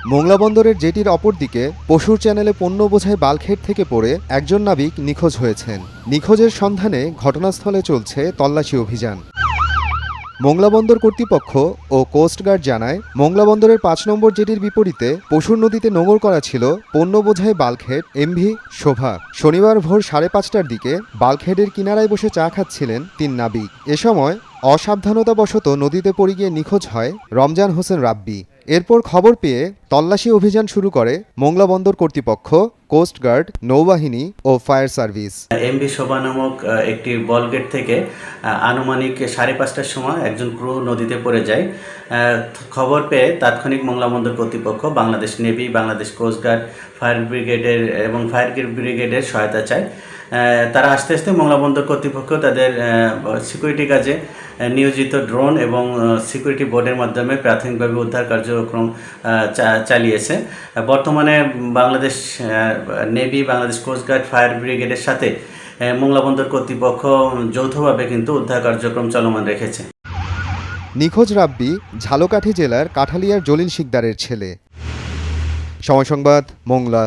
মোংলা বন্দরের জেটির অপরদিকে পশুর চ্যানেলে পণ্য বোঝাই বাল্কহেড থেকে পড়ে একজন নাবিক নিখোঁজ হয়েছেন। নিখোঁজের সন্ধানে ঘটনাস্থলে চলছে তল্লাশি অভিযান। মোংলা বন্দর কর্তৃপক্ষ ও কোস্টগার্ড জানায়, মোংলা বন্দরের ৫ নম্বর জেটির বিপরীতে পশুর নদীতে নোঙর করা ছিল পণ্য বোঝাই বাল্কহেড এমভি শোভা। শনিবার ভোর ৫:৩০টার দিকে বাল্কহেডের কিনারায় বসে চা খাচ্ছিলেন ৩ নাবিক। এ সময় অসাবধানতাবশত নদীতে পড়ে গিয়ে নিখোঁজ হয় রমজান হোসেন রাব্বি। এরপর খবর পেয়ে তল্লাশি অভিযান শুরু করে মোংলা বন্দর কর্তৃপক্ষ, কোস্টগার্ড, নৌবাহিনী ও ফায়ার সার্ভিস। এমভি শোভা নামক একটি বলগেট থেকে আনুমানিক ৫:৩০টার সময় একজন ক্রু নদীতে পড়ে যায়। খবর পেয়ে তাৎক্ষণিক মোংলা বন্দর কর্তৃপক্ষ, Bangladesh navy, Bangladesh coast guard, fire ব্রিগেডের সহায়তা চায়। তারা আস্তে আস্তে মোংলা বন্দর কর্তৃপক্ষ তাদের সিকিউরিটি কাজে নিয়োজিত ড্রোন এবং সিকিউরিটি বোর্ডের মাধ্যমে প্রাথমিকভাবে উদ্ধার কার্যক্রম চালিয়েছে। বর্তমানে Bangladesh navy, Bangladesh coast guard, fire ব্রিগেডের সাথে মোংলা বন্দর কর্তৃপক্ষ যৌথভাবে কিন্তু উদ্ধার কার্যক্রম চলমান রেখেছে। নিখোঁজ রাব্বি ঝালকাঠি জেলার কাঠালিয়ার জলিল শিকদারের ছেলে। সময় সংবাদ, মোংলা।